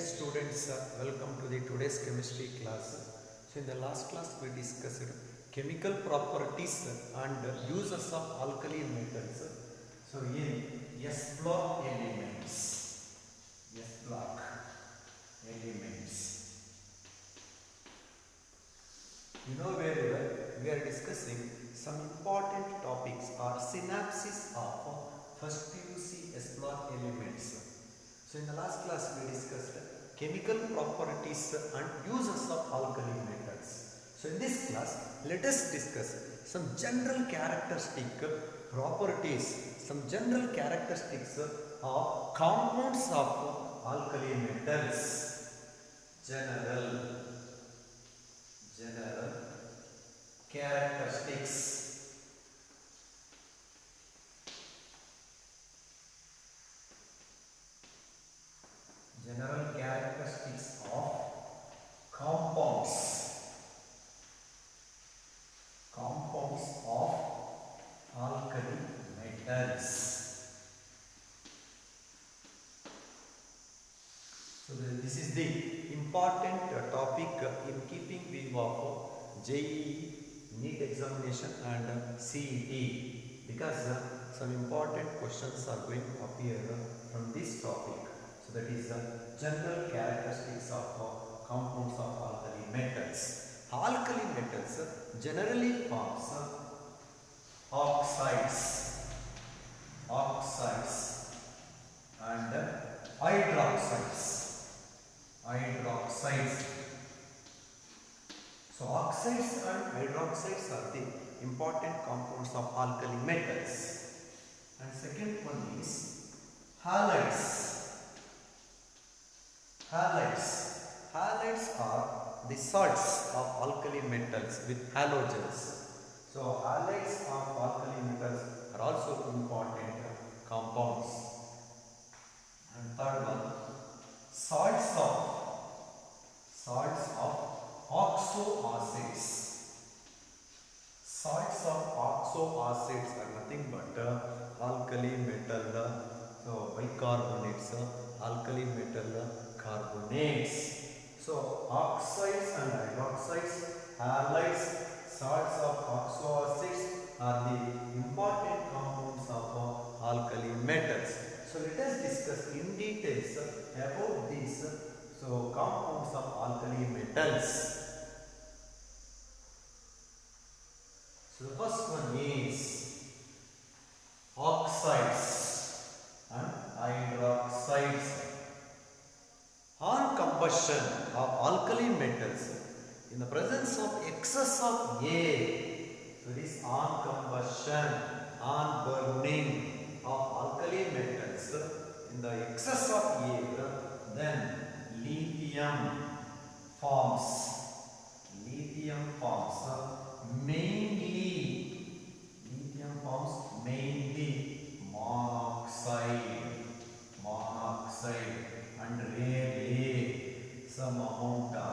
students, welcome to the today's chemistry class. So in the last class we discussed chemical properties and uses of alkali metals. So in S block elements, you know very well we are discussing some important topics or synapses of first PUC S block elements. So in the last class we discussed chemical properties and uses of alkali metals. So in this class let us discuss some general characteristic properties, some general characteristics of compounds of alkali metals. General characteristics. General characteristics of compounds of alkali metals. So this is the important topic in keeping view of JEE, NEET examination and CET, because some important questions are going to appear from this topic. So that is the general characteristics of compounds of alkali metals. Alkali metals generally forms oxides and hydroxides. So oxides and hydroxides are the important compounds of alkali metals. And second one is halides. Halides are the salts of alkali metals with halogens. So halides of alkali metals are also important compounds. And third one, salts of oxoacids. Salts of oxoacids are nothing but alkali metal, so bicarbonates, alkali metal carbonates. So oxides and hydroxides, halides, salts of oxoacids are the important compounds of alkali metals. So let us discuss in details about these compounds of alkali metals. So the first one is oxides and hydroxides. On combustion of alkali metals in the presence of excess of air, so it is on combustion, on burning of alkali metals in the excess of air, then lithium forms mainly monoxide and rarely some amount of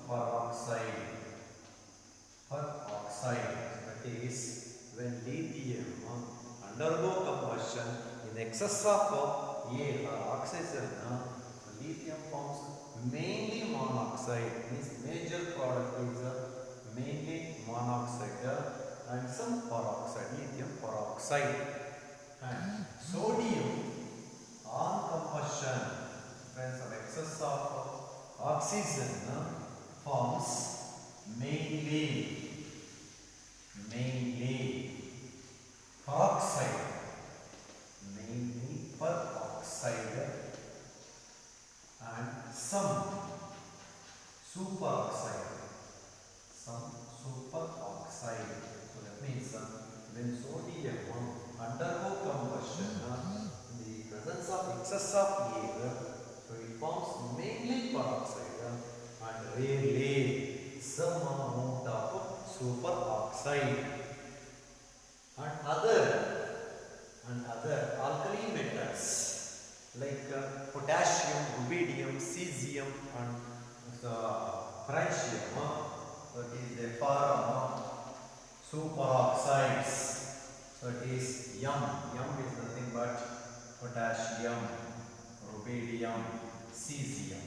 peroxide. That is, when lithium undergo combustion in excess of air or oxygen, lithium forms mainly monoxide. Means major product is mainly monoxide and some peroxide, lithium peroxide. And sodium on combustion, friends, of excess of oxygen forms mainly peroxide, and some superoxide. So that means when sodium undergo combustion in the presence of excess of air, so it forms mainly peroxide and rarely some amount of superoxide. And other alkali metals like potassium, rubidium, cesium and francium, that is the form superoxides. So it is Yum is nothing but potassium, rubidium, cesium.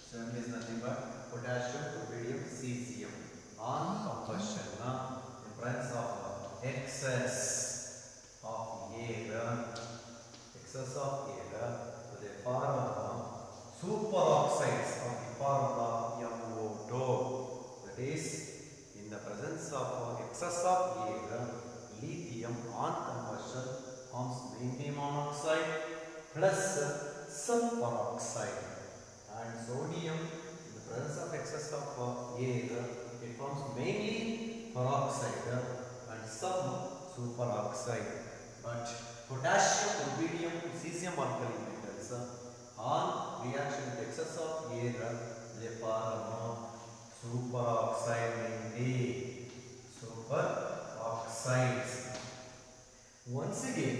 So M is nothing but potassium, rubidium, cesium. On combustion, in presence of excess of air, so they form superoxides of the formula MO2. That is, in the presence of excess of air, lithium on combustion forms mainly monoxide plus superoxide, and sodium in the presence of excess of air, it forms mainly peroxide and some superoxide. But potassium, rubidium, cesium alkali metals on reaction with excess of air, they form superoxide mainly. Superoxides. Once again,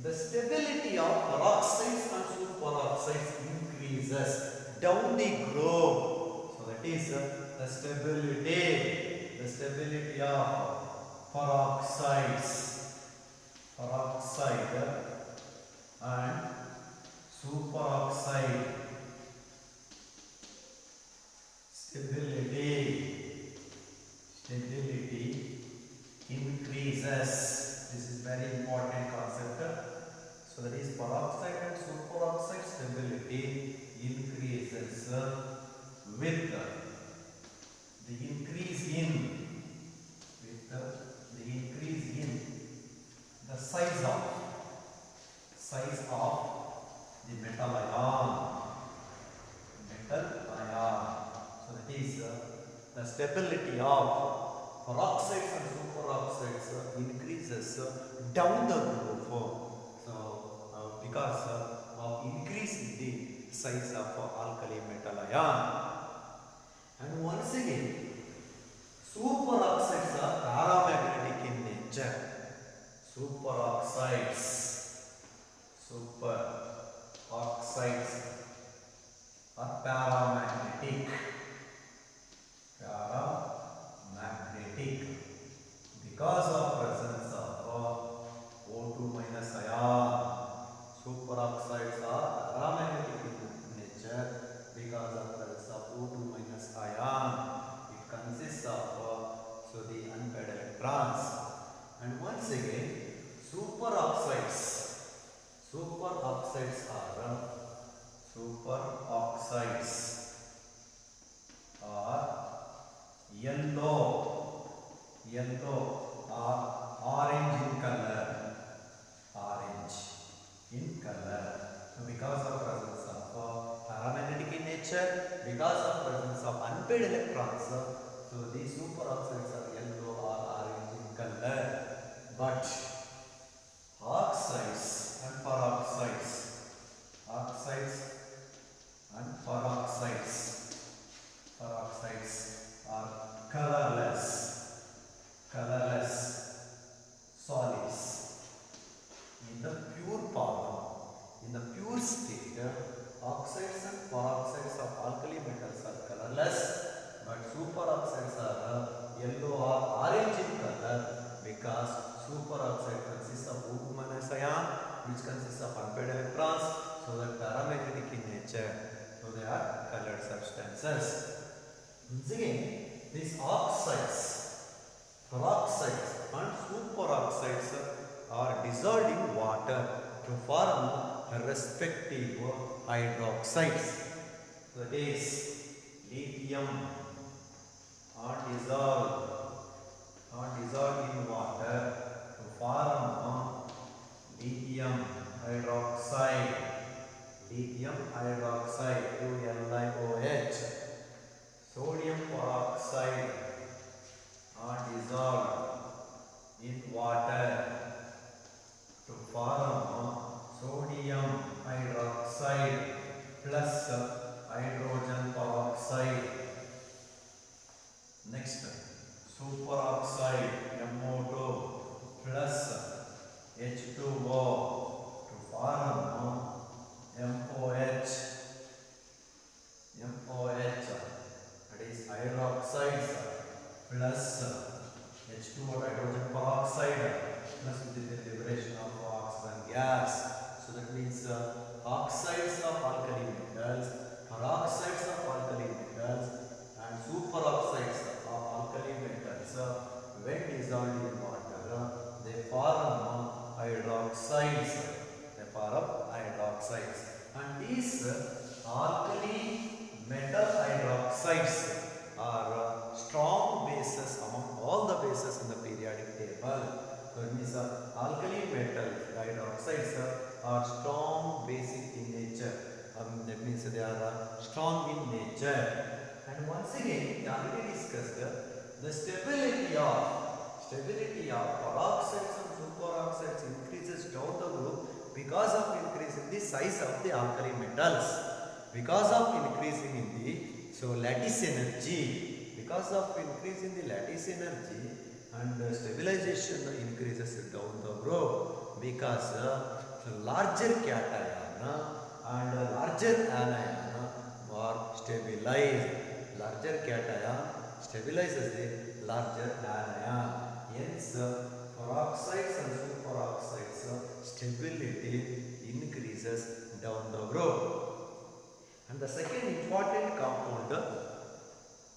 the stability of peroxides and superoxides increases down the groove. So that is the stability of peroxide and superoxide. Stability increases. This is very important concept. So that is peroxide and superoxide stability increases with the increase in the size of the metal ion. So that is the stability of peroxides and superoxides increases down the groove. So because of increase in the size of alkali metal ion. And once again, superoxides are paramagnetic in nature. Superoxides are paramagnetic because of presence of O2 minus ion. Superoxides are paramagnetic in nature because of presence of O2 minus ion. It consists of the unpaired electrons. And once again, superoxides are yellow or orange in color. So because of presence of paramagnetic in nature, because of presence of unpaired electrons, so these superoxides are yellow or orange in color. But oxides and peroxides are colorless solids. In the pure form, in the pure state, oxides and peroxides of alkali metals are colorless, but superoxides are yellow or orange in color because superoxide consists of O2 minus ion, which consists of unpaired electrons, so that paramagnetic in nature, so they are colored substances. Once again, these oxides, peroxides and superoxides are dissolved in water to form respective hydroxides. So that is lithium are dissolved in water to form lithium hydroxide, 2LiOH. Sodium peroxide are dissolved in water to form sodium hydroxide plus hydrogen peroxide. Next, superoxide MO2 plus H2O to form MOH. That is hydroxides plus H2 hydroxides. F are of hydroxides. And these alkali metal hydroxides are strong bases among all the bases in the periodic table. So it means alkali metal hydroxides are strong basic in nature. That means they are strong in nature. And once again, we already discussed the stability of peroxides and superoxides increases down the group because of increase in the size of the alkali metals. Because of increasing in the lattice energy, because of increase in the lattice energy and stabilization increases down the group, because larger cation and larger anion are stabilized. Larger cation stabilizes the larger anion. Hence, peroxides and superoxides stability increases down the group. And the second important compound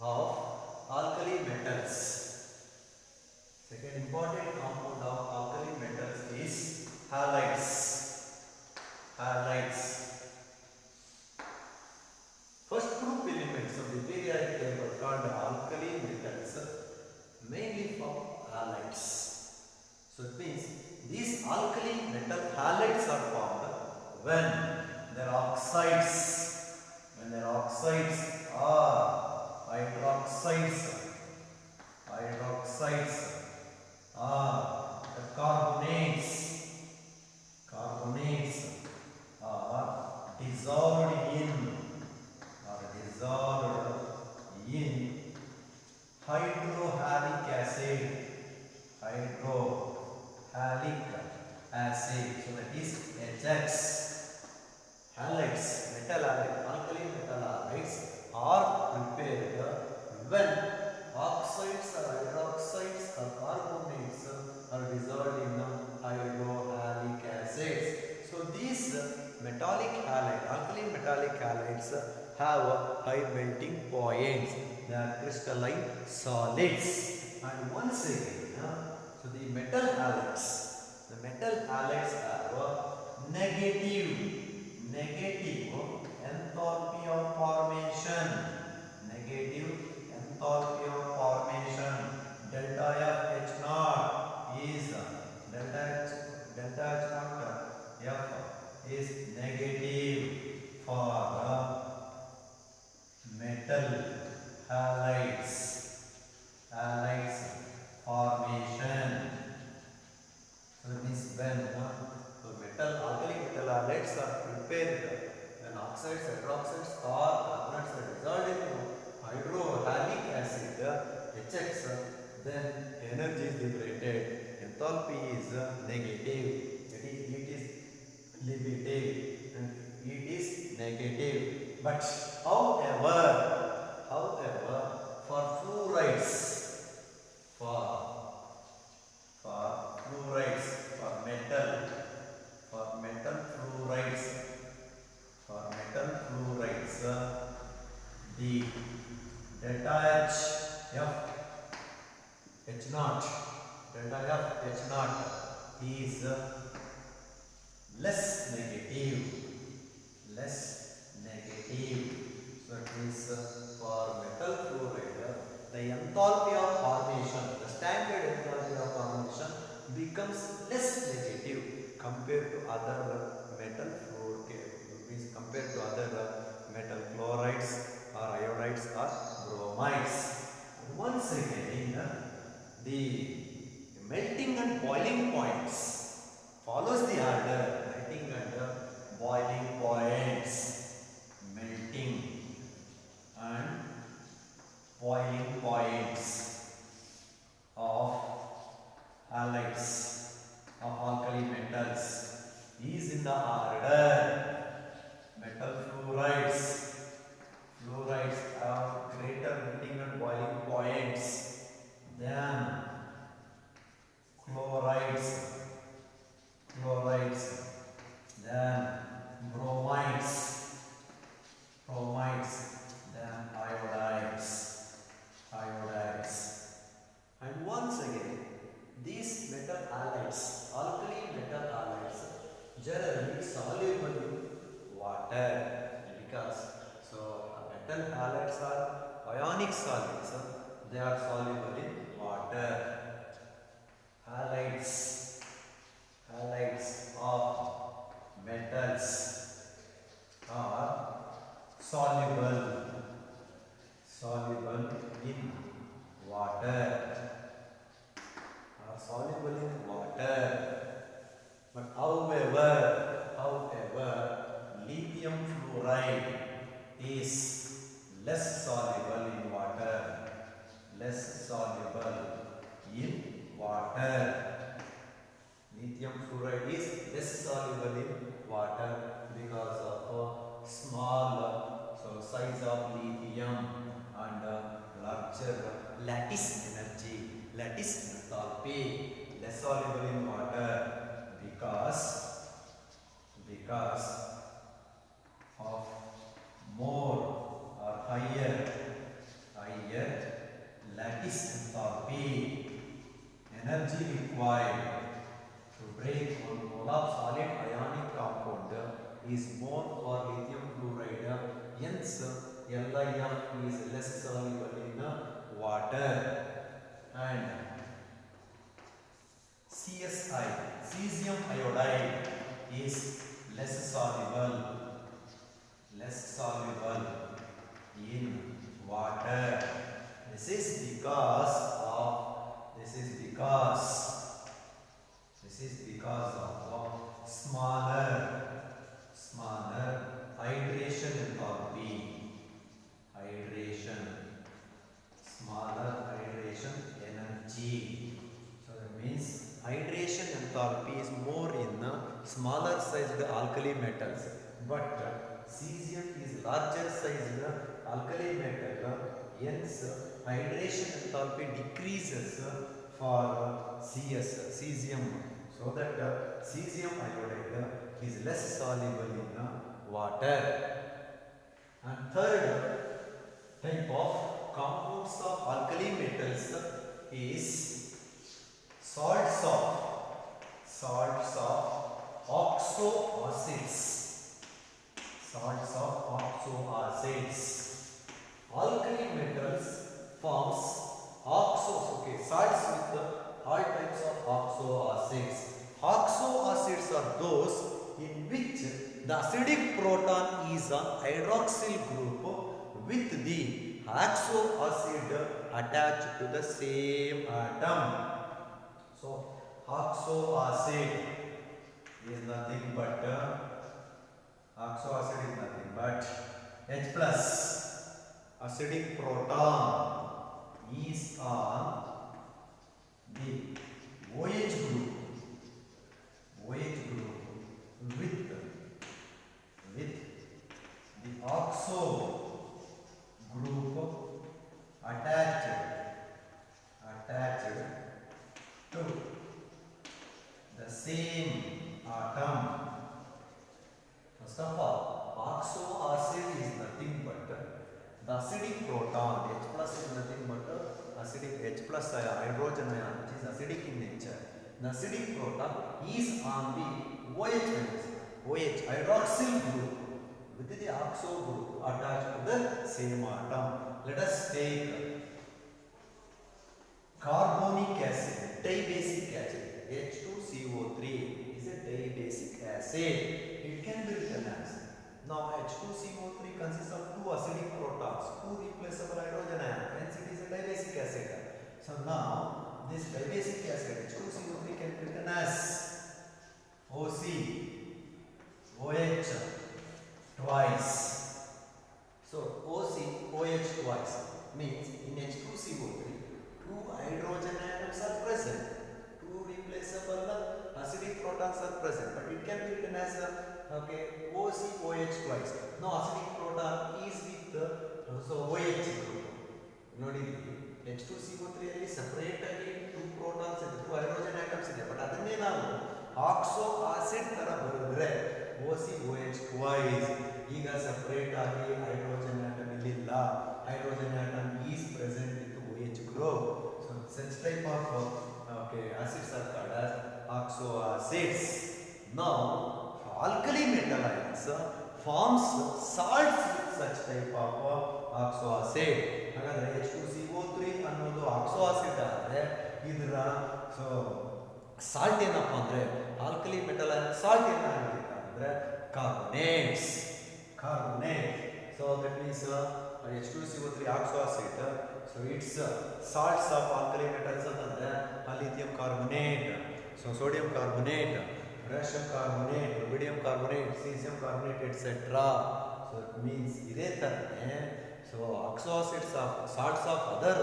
of alkali metals. Second important compound of alkali metals is halides. Halides. First group elements of the periodic table called alkali metals mainly from halides. So it means these alkali metal halides are formed when their oxides are hydroxides are the carbonates are dissolved in hydrohalic acid. So that is HX. Halides, metal halides, alkali metal halides are prepared when oxides or hydroxides or carbonates are dissolved in hydrohalic acids. So these metallic halides, alkali metallic halides have high melting points. They are crystalline solids. And once again, so the metal halides have negative enthalpy of formation. Delta F H naught is negative for metal halides formation. So this when alkali metal halides are prepared when oxides, hydroxides or carbonates are dissolved into hydrohalic acid HX, then energy is liberated. Enthalpy is negative. It is liberated and it is negative. But however, for fluorides, for metal fluorides, the delta H naught is less negative. So it is for metal fluoride, the enthalpy of formation, the standard enthalpy of formation becomes less negative compared to other metal fluoride, means compared to other metal chlorides or iodides or bromides. And once again, the melting and boiling points follows the order. Melting and boiling points. Melting and boiling points of halides of alkali metals is in the order. Metal fluorides have greater melting and boiling points than chlorides, then bromides, then iodides. And once again, these metal halides, alkali metal halides generally soluble in water because so metal halides are ionic solids. They are soluble in water. Halides of metals are soluble in water. But however, lithium fluoride is less soluble in water. Lithium fluoride is less soluble in water because of small size of lithium and larger lattice enthalpy, less soluble in water because of more or higher lattice enthalpy. Energy required to break one mole of solid ionic compound is more for lithium fluoride. Hence, LiF is less soluble in water. And CSI, cesium iodide, is less soluble in water. This is because of smaller hydration enthalpy. Smaller hydration energy. So that means hydration enthalpy is more in smaller sized alkali metals, but cesium is larger sized alkali metal. Hence, hydration enthalpy decreases for cesium. So that cesium iodide is less soluble in water. And third type of compounds of alkali metals is salts of oxoacids. Alkali metals forms salts with all types of oxoacids. Oxoacids are those in which the acidic proton is an hydroxyl group with the oxoacid attached to the same atom. So, oxoacid is nothing but H plus. Acidic proton is on the OH group with the oxo group attached to the same atom. First of all, oxoacid is nothing but the acidic proton. H plus is nothing but acidic H plus hydrogen ion, which is acidic in nature. The acidic proton is on the OH hydroxyl group with the oxo group attached to the same atom. Let us take carbonic acid, dibasic acid. H2CO3 is a dibasic acid. It can be written as, now H2CO3 consists of two acidic protons, two replaceable hydrogen ions, hence it is a dibasic acid. So now this dibasic acid H2CO3 can be written as OC, OH twice. So OC, OH twice means in H2CO3 two hydrogen atoms are present, two replaceable acidic protons are present, but it can be written as OC, OH twice. Now acidic proton is with OH group. Nodi H2CO3 ಅಲ್ಲಿ separate ಆಗಿ two protons ಇದೆ, two hydrogen atoms ಇದೆ, but ಅದನ್ನೇ ನಾವು oxo acid ತರ ಬರೆದ್ರೆ OC, OH twice. ಈಗ separate ಆಗಿ hydrogen atom ಇಲ್ಲಿಲ್ಲ, hydrogen atom is present with OH group. So such type of acids are called as oxoacids. Now alkali metal ions forms salts with such type of oxo acid. ಹಾಗಾದ್ರೆ H2CO3 ಅನ್ನೋದು ಆಕ್ಸೋ acid ಆದರೆ ಇದರ so salt ಏನಪ್ಪ ಅಂದ್ರೆ alkali metal salt ಏನಾಗಬೇಕಂದ್ರೆ carbonates. So that means H2CO3 oxo acid, so its salts of alkali metals ಅಂತಂದ್ರೆ lithium carbonate, so sodium carbonate, potassium carbonate, rubidium carbonate, cesium carbonate, etc. So it means ಇದೇ ತರನೇ so oxo acids of salts of other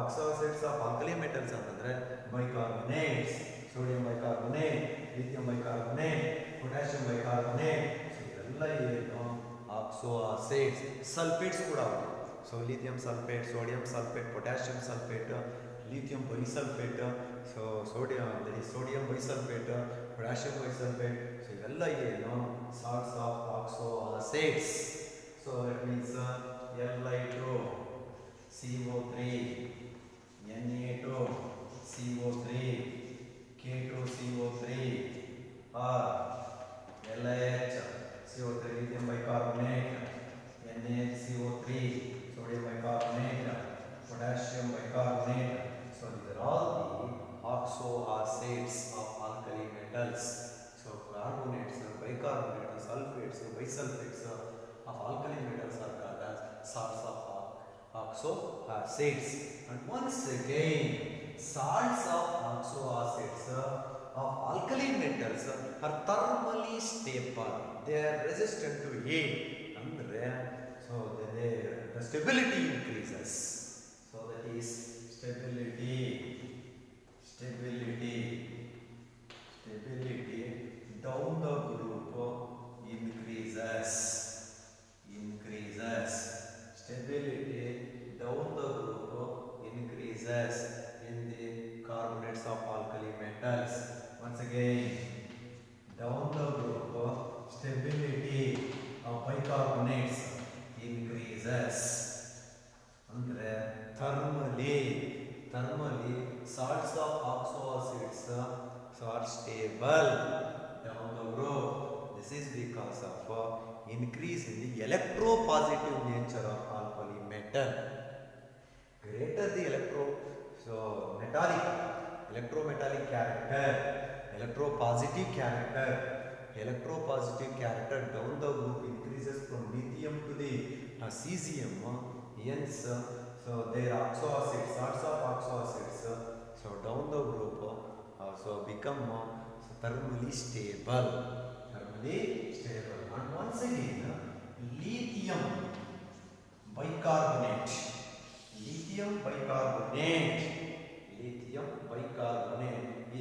oxo acids of alkali metals ಅಂತಂದ್ರೆ bicarbonates, sodium bicarbonate, lithium bicarbonate, potassium bicarbonate. So ಇದೆಲ್ಲ ಏನು oxo acids. Sulfates ಕೂಡ ಉಂಟು. So lithium sulfate, sodium sulfate, potassium sulfate, lithium bisulfate, so sodium bisulfate, potassium bisulfate. So ಇವೆಲ್ಲ ಏನು salts of oxo acids. So that means Li2 CO3, Na2 CO3, K2 CO3 or LiH CO3 lithium bicarbonate, NaCO3 sodium bicarbonate, potassium bicarbonate. So these are all the oxo acids of alkali metals. So carbonates, bicarbonates, sulfates, bisulfates of alkali metals are called as salts of oxo acids. And once again, salts of oxo acids of alkali metals are thermally stable. They are resistant to heat. So the stability increases. So that is stability down the group increases. Stability down the group increases in the carbonates of alkali metals. Once again, down the group stability of bicarbonates increases. Andre thermally salts of oxo acids are stable down the group. This is because of increase in the electropositive nature of alkali metal. Greater the electrometallic character, electropositive character down the group increases from lithium to the cesium. Hence, so their oxo acids, salts of oxo acids, so down the group so become thermally stable. And once again, lithium bicarbonate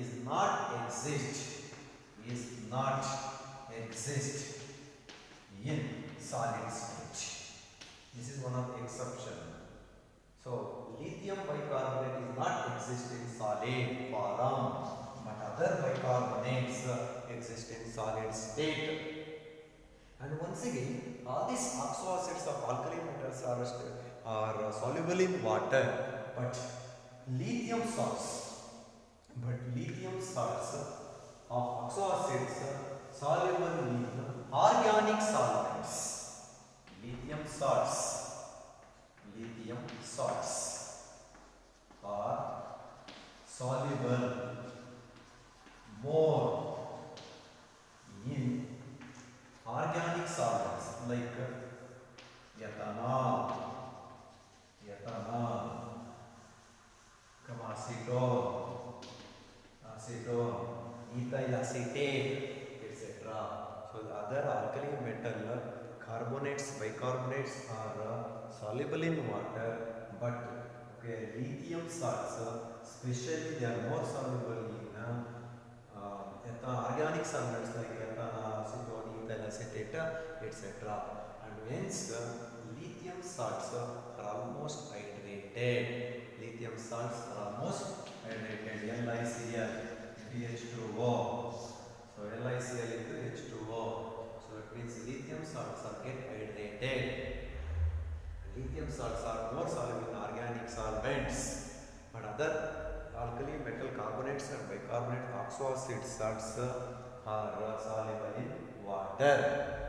is not exist in solid state. This is one of the exception. So lithium bicarbonate is not exist in solid form, but other bicarbonates exist in solid state. And once again, all these oxo acids of alkali metals are soluble in water, but lithium salts of oxo acids soluble in organic solvents. Lithium salts are soluble more in organic solvents like ethanol, acetone, ethyl acetate, etc. So the other alkali metal carbonates, bicarbonates are soluble in water, but lithium salts, especially they are more soluble in organic solvents like ethanol, acetone, ethyl acetate, etc. And hence lithium salts are almost hydrated. LiCl into H2O. So LiCl into H2O. So it means lithium salts are get hydrated. Lithium salts are more soluble in organic solvents, but other alkali metal carbonates and bicarbonate oxo acid salts are soluble in water.